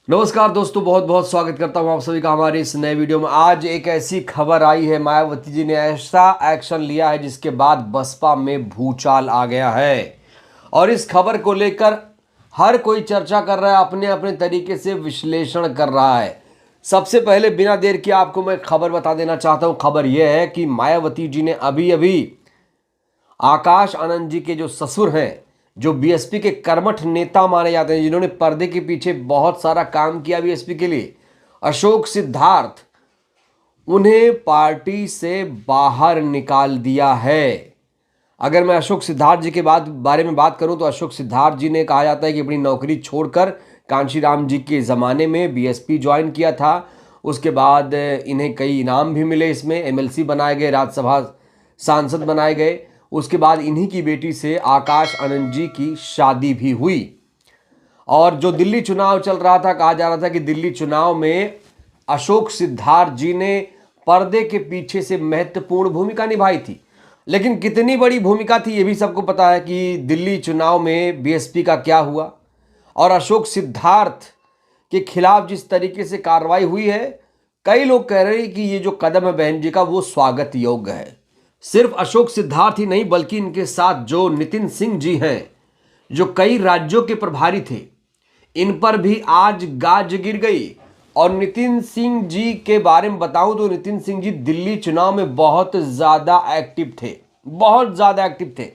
नमस्कार दोस्तों, बहुत बहुत स्वागत करता हूं आप सभी का हमारे इस नए वीडियो में। आज एक ऐसी खबर आई है, मायावती जी ने ऐसा एक्शन लिया है जिसके बाद बसपा में भूचाल आ गया है। और इस खबर को लेकर हर कोई चर्चा कर रहा है, अपने अपने तरीके से विश्लेषण कर रहा है। सबसे पहले बिना देर किए आपको मैं खबर बता देना चाहता हूं। खबर यह है कि मायावती जी ने अभी अभी आकाश आनंद जी के जो ससुर हैं, जो बीएसपी के कर्मठ नेता माने जाते हैं, जिन्होंने पर्दे के पीछे बहुत सारा काम किया बीएसपी के लिए, अशोक सिद्धार्थ, उन्हें पार्टी से बाहर निकाल दिया है। अगर मैं अशोक सिद्धार्थ जी के बारे में बात करूं तो अशोक सिद्धार्थ जी ने कहा जाता है कि अपनी नौकरी छोड़कर कांशीराम जी के ज़माने में बीएसपी ज्वाइन किया था। उसके बाद इन्हें कई इनाम भी मिले, इसमें एमएलसी बनाए गए, राज्यसभा सांसद बनाए गए। उसके बाद इन्हीं की बेटी से आकाश आनंद जी की शादी भी हुई। और जो दिल्ली चुनाव चल रहा था, कहा जा रहा था कि दिल्ली चुनाव में अशोक सिद्धार्थ जी ने पर्दे के पीछे से महत्वपूर्ण भूमिका निभाई थी। लेकिन कितनी बड़ी भूमिका थी ये भी सबको पता है कि दिल्ली चुनाव में बीएसपी का क्या हुआ। और अशोक सिद्धार्थ के खिलाफ जिस तरीके से कार्रवाई हुई है, कई लोग कह रहे हैं कि ये जो कदम है बहन जी का, वो स्वागत योग्य है। सिर्फ अशोक सिद्धार्थ ही नहीं, बल्कि इनके साथ जो नितिन सिंह जी हैं, जो कई राज्यों के प्रभारी थे, इन पर भी आज गाज गिर गई। और नितिन सिंह जी के बारे में बताऊं तो नितिन सिंह जी दिल्ली चुनाव में बहुत ज्यादा एक्टिव थे, बहुत ज्यादा एक्टिव थे।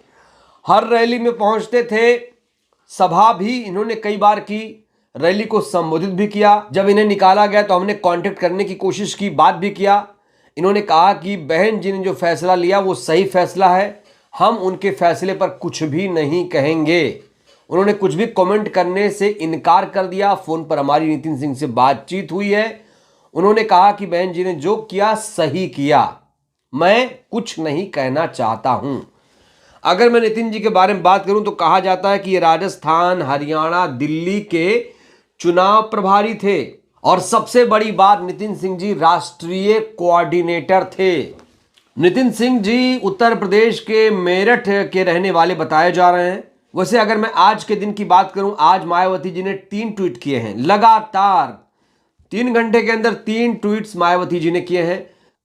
हर रैली में पहुंचते थे, सभा भी इन्होंने कई बार की, रैली को संबोधित भी किया। जब इन्हें निकाला गया तो हमने कांटेक्ट करने की कोशिश की, बात भी किया। इन्होंने कहा कि बहन जी ने जो फैसला लिया वो सही फैसला है, हम उनके फैसले पर कुछ भी नहीं कहेंगे। उन्होंने कुछ भी कमेंट करने से इनकार कर दिया। फोन पर हमारी नितिन सिंह से बातचीत हुई है, उन्होंने कहा कि बहन जी ने जो किया सही किया, मैं कुछ नहीं कहना चाहता हूं। अगर मैं नितिन जी के बारे में बात करूं तो कहा जाता है कि ये राजस्थान, हरियाणा, दिल्ली के चुनाव प्रभारी थे। और सबसे बड़ी बात, नितिन सिंह जी राष्ट्रीय कोऑर्डिनेटर थे। नितिन सिंह जी उत्तर प्रदेश के मेरठ के रहने वाले बताए जा रहे हैं। वैसे अगर मैं आज के दिन की बात करूं, आज मायावती जी ने 3 ट्वीट किए हैं लगातार। 3 घंटे के अंदर 3 ट्वीट्स मायावती जी ने किए हैं।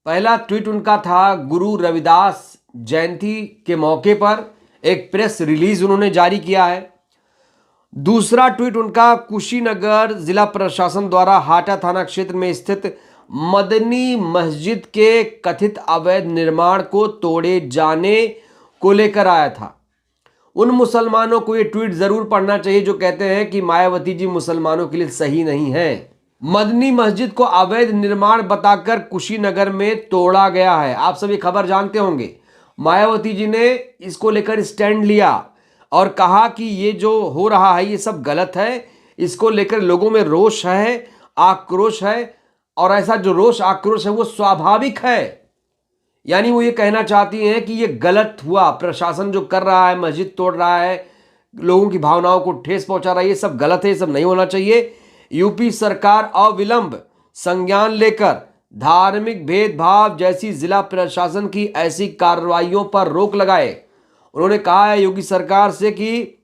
पहला ट्वीट उनका था गुरु रविदास जयंती के मौके पर, एक प्रेस रिलीज उन्होंने जारी किया है। दूसरा ट्वीट उनका कुशीनगर जिला प्रशासन द्वारा हाटा थाना क्षेत्र में स्थित मदनी मस्जिद के कथित अवैध निर्माण को तोड़े जाने को लेकर आया था। उन मुसलमानों को ये ट्वीट जरूर पढ़ना चाहिए जो कहते हैं कि मायावती जी मुसलमानों के लिए सही नहीं है। मदनी मस्जिद को अवैध निर्माण बताकर कुशीनगर में तोड़ा गया है। आप सभी खबर जानते होंगे। मायावती जी ने इसको लेकर स्टैंड लिया और कहा कि ये जो हो रहा है ये सब गलत है, इसको लेकर लोगों में रोष है, आक्रोश है। और ऐसा जो रोष आक्रोश है वो स्वाभाविक है। यानी वो ये कहना चाहती हैं कि ये गलत हुआ, प्रशासन जो कर रहा है, मस्जिद तोड़ रहा है, लोगों की भावनाओं को ठेस पहुंचा रहा है, ये सब गलत है, ये सब नहीं होना चाहिए। यूपी सरकार अविलंब संज्ञान लेकर धार्मिक भेदभाव जैसी जिला प्रशासन की ऐसी कार्रवाइयों पर रोक लगाए। उन्होंने कहा है योगी सरकार से कि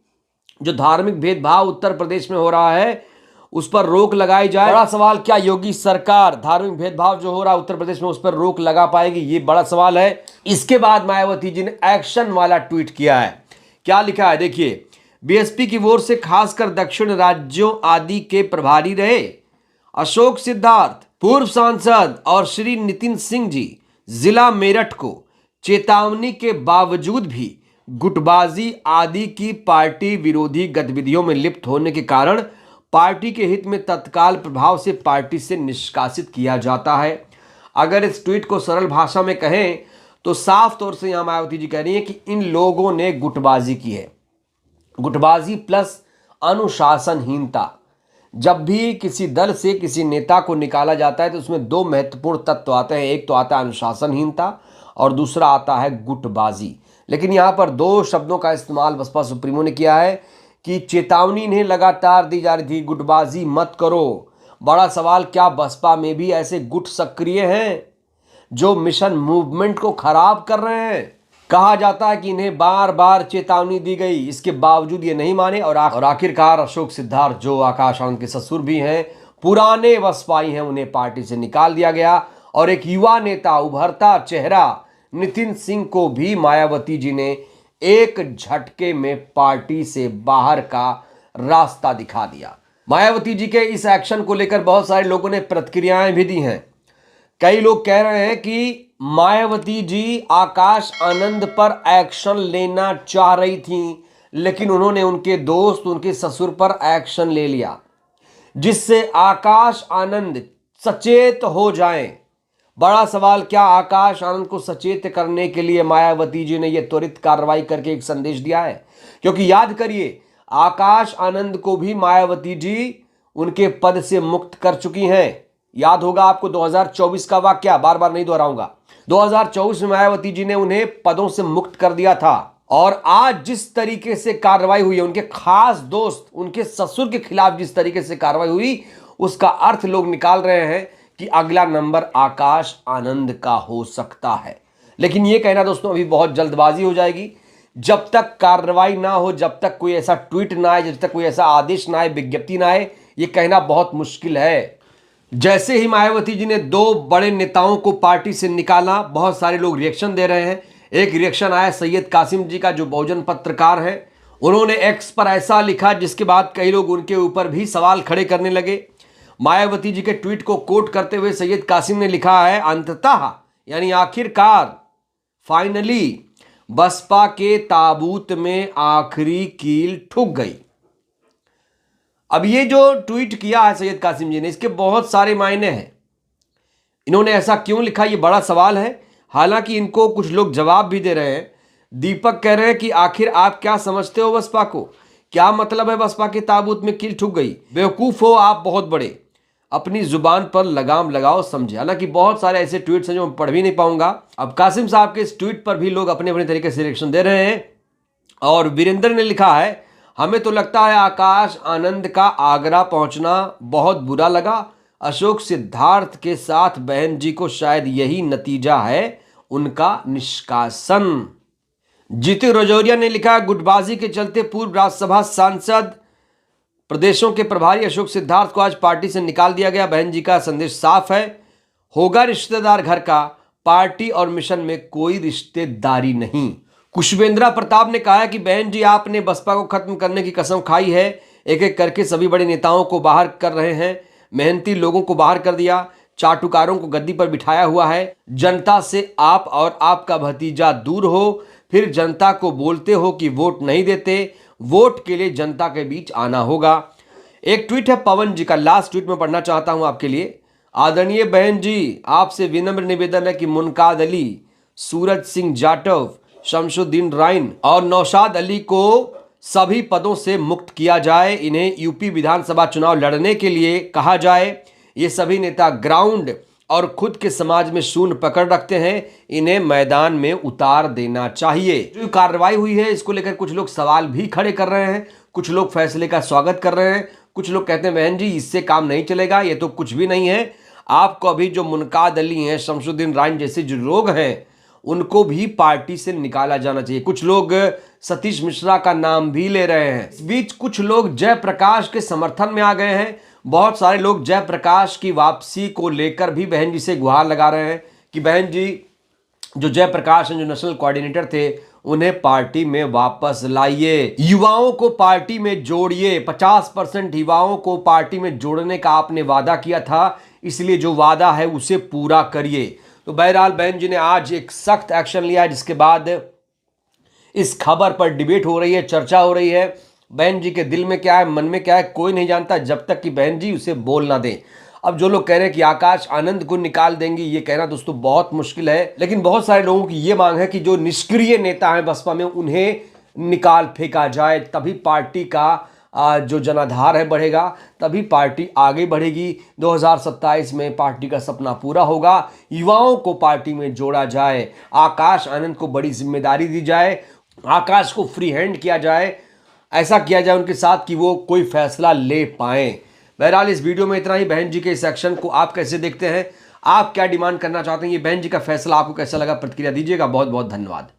जो धार्मिक भेदभाव उत्तर प्रदेश में हो रहा है उस पर रोक लगाई जाए। बड़ा सवाल, क्या योगी सरकार धार्मिक भेदभाव जो हो रहा है उत्तर प्रदेश में उस पर रोक लगा पाएगी, ये बड़ा सवाल है। इसके बाद मायावती जी ने एक्शन वाला ट्वीट किया है। क्या लिखा है देखिए, बीएसपी की ओर से खासकर दक्षिण राज्यों आदि के प्रभारी रहे अशोक सिद्धार्थ, पूर्व सांसद और श्री नितिन सिंह जी जिला मेरठ को चेतावनी के बावजूद भी गुटबाजी आदि की पार्टी विरोधी गतिविधियों में लिप्त होने के कारण पार्टी के हित में तत्काल प्रभाव से पार्टी से निष्कासित किया जाता है। अगर इस ट्वीट को सरल भाषा में कहें तो साफ तौर से यहां मायावती जी कह रही हैं कि इन लोगों ने गुटबाजी की है। गुटबाजी प्लस अनुशासनहीनता। जब भी किसी दल से किसी नेता को निकाला जाता है तो उसमें 2 महत्वपूर्ण तत्व आते हैं। एक तो आता है अनुशासनहीनता और दूसरा आता है गुटबाजी। लेकिन यहां पर 2 शब्दों का इस्तेमाल बसपा सुप्रीमो ने किया है कि चेतावनी इन्हें लगातार दी जा रही थी, गुटबाजी मत करो। बड़ा सवाल, क्या बसपा में भी ऐसे गुट सक्रिय हैं जो मिशन मूवमेंट को खराब कर रहे हैं? कहा जाता है कि इन्हें बार बार चेतावनी दी गई, इसके बावजूद ये नहीं माने और आखिरकार अशोक सिद्धार्थ जो आकाश आनंद के ससुर भी हैं, पुराने बसपाई हैं उन्हें पार्टी से निकाल दिया गया और एक युवा नेता, उभरता चेहरा नितिन सिंह को भी मायावती जी ने एक झटके में पार्टी से बाहर का रास्ता दिखा दिया। मायावती जी के इस एक्शन को लेकर बहुत सारे लोगों ने प्रतिक्रियाएं भी दी हैं। कई लोग कह रहे हैं कि मायावती जी आकाश आनंद पर एक्शन लेना चाह रही थी, लेकिन उन्होंने उनके दोस्त, उनके ससुर पर एक्शन ले लिया, जिससे आकाश आनंद सचेत हो जाएं। बड़ा सवाल, क्या आकाश आनंद को सचेत करने के लिए मायावती जी ने यह त्वरित कार्रवाई करके एक संदेश दिया है? क्योंकि याद करिए, आकाश आनंद को भी मायावती जी उनके पद से मुक्त कर चुकी हैं। याद होगा आपको 2024 का वाकया, बार बार नहीं दोहराऊंगा। 2024 में मायावती जी ने उन्हें पदों से मुक्त कर दिया था और आज जिस तरीके से कार्रवाई हुई है, उनके खास दोस्त, उनके ससुर के खिलाफ जिस तरीके से कार्रवाई हुई, उसका अर्थ लोग निकाल रहे हैं कि अगला नंबर आकाश आनंद का हो सकता है। लेकिन यह कहना दोस्तों अभी बहुत जल्दबाजी हो जाएगी। जब तक कार्रवाई ना हो, जब तक कोई ऐसा ट्वीट ना आए, जब तक कोई ऐसा आदेश ना आए, विज्ञप्ति ना आए, यह कहना बहुत मुश्किल है। जैसे ही मायावती जी ने 2 बड़े नेताओं को पार्टी से निकाला, बहुत सारे लोग रिएक्शन दे रहे हैं। एक रिएक्शन आया सैयद कासिम जी का, जो बहुजन पत्रकार है। उन्होंने एक्स पर ऐसा लिखा जिसके बाद कई लोग उनके ऊपर भी सवाल खड़े करने लगे। मायावती जी के ट्वीट को कोट करते हुए सैयद कासिम ने लिखा है, अंततः यानी आखिरकार, फाइनली बसपा के ताबूत में आखिरी कील ठुक गई। अब ये जो ट्वीट किया है सैयद कासिम जी ने, इसके बहुत सारे मायने हैं। इन्होंने ऐसा क्यों लिखा, ये बड़ा सवाल है। हालांकि इनको कुछ लोग जवाब भी दे रहे हैं। दीपक कह रहे हैं कि आखिर आप क्या समझते हो बसपा को? क्या मतलब है बसपा के ताबूत में कील ठुक गई? बेवकूफ हो आप बहुत बड़े, अपनी जुबान पर लगाम लगाओ, समझे। हालांकि बहुत सारे ऐसे ट्वीट्स हैं जो मैं पढ़ भी नहीं पाऊंगा। अब कासिम साहब के इस ट्वीट पर भी लोग अपने अपने तरीके से रिएक्शन दे रहे हैं। और वीरेंद्र ने लिखा है, हमें तो लगता है आकाश आनंद का आगरा पहुंचना बहुत बुरा लगा। अशोक सिद्धार्थ के साथ बहन जी को शायद यही नतीजा है उनका निष्कासन। जीतू रजौरिया ने लिखा, गुटबाजी के चलते पूर्व राज्यसभा सांसद प्रदेशों के प्रभारी अशोक सिद्धार्थ को आज पार्टी से निकाल दिया गया। बहन जी का संदेश साफ है, होगा रिश्तेदार घर का, पार्टी और मिशन में कोई रिश्तेदारी नहीं। कुशवेंद्रा प्रताप ने कहा है कि बहन जी आपने बसपा को खत्म करने की कसम खाई है, एक एक करके सभी बड़े नेताओं को बाहर कर रहे हैं, मेहनती लोगों को बाहर कर दिया, चाटुकारों को गद्दी पर बिठाया हुआ है। जनता से आप और आपका भतीजा दूर हो, फिर जनता को बोलते हो कि वोट नहीं देते। वोट के लिए जनता के बीच आना होगा। एक ट्वीट है पवन जी का, लास्ट ट्वीट में पढ़ना चाहता हूं आपके लिए। आदरणीय बहन जी, आपसे विनम्र निवेदन है कि मुनकाद अली, सूरज सिंह जाटव, शमशुद्दीन राइन और नौशाद अली को सभी पदों से मुक्त किया जाए। इन्हें यूपी विधानसभा चुनाव लड़ने के लिए कहा जाए। ये सभी नेता ग्राउंड और खुद के समाज में शून्य पकड़ रखते हैं, इन्हें मैदान में उतार देना चाहिए। जो कार्रवाई हुई है इसको लेकर कुछ लोग सवाल भी खड़े कर रहे हैं, कुछ लोग फैसले का स्वागत कर रहे हैं, कुछ लोग कहते हैं बहन जी इससे काम नहीं चलेगा, ये तो कुछ भी नहीं है। आपको अभी जो मुनकाद अली हैं, शमशुद्दीन राइन जैसे जो लोग हैं, उनको भी पार्टी से निकाला जाना चाहिए। कुछ लोग सतीश मिश्रा का नाम भी ले रहे हैं। इस बीच कुछ लोग जयप्रकाश के समर्थन में आ गए हैं। बहुत सारे लोग जयप्रकाश की वापसी को लेकर भी बहन जी से गुहार लगा रहे हैं कि बहन जी, जो जयप्रकाश हैं, जो नेशनल कोऑर्डिनेटर थे, उन्हें पार्टी में वापस लाइए, युवाओं को पार्टी में जोड़िए। 50% युवाओं को पार्टी में जोड़ने का आपने वादा किया था, इसलिए जो वादा है उसे पूरा करिए। तो बहरहाल बहन जी ने आज एक सख्त एक्शन लिया, जिसके बाद इस खबर पर डिबेट हो रही है, चर्चा हो रही है। बहन जी के दिल में क्या है, मन में क्या है, कोई नहीं जानता जब तक कि बहन जी उसे बोल ना दें। अब जो लोग कह रहे हैं कि आकाश आनंद को निकाल देंगे, ये कहना दोस्तों बहुत मुश्किल है। लेकिन बहुत सारे लोगों की ये मांग है कि जो निष्क्रिय नेता हैं बसपा में, उन्हें निकाल फेंका जाए, तभी पार्टी का जो जनाधार है बढ़ेगा, तभी पार्टी आगे बढ़ेगी। 2027 में पार्टी का सपना पूरा होगा। युवाओं को पार्टी में जोड़ा जाए, आकाश आनंद को बड़ी जिम्मेदारी दी जाए, आकाश को फ्री हैंड किया जाए, ऐसा किया जाए उनके साथ कि वो कोई फैसला ले पाएं। बहरहाल इस वीडियो में इतना ही। बहन जी के इस एक्शन को आप कैसे देखते हैं, आप क्या डिमांड करना चाहते हैं, ये बहन जी का फैसला आपको कैसा लगा, प्रतिक्रिया दीजिएगा। बहुत बहुत धन्यवाद।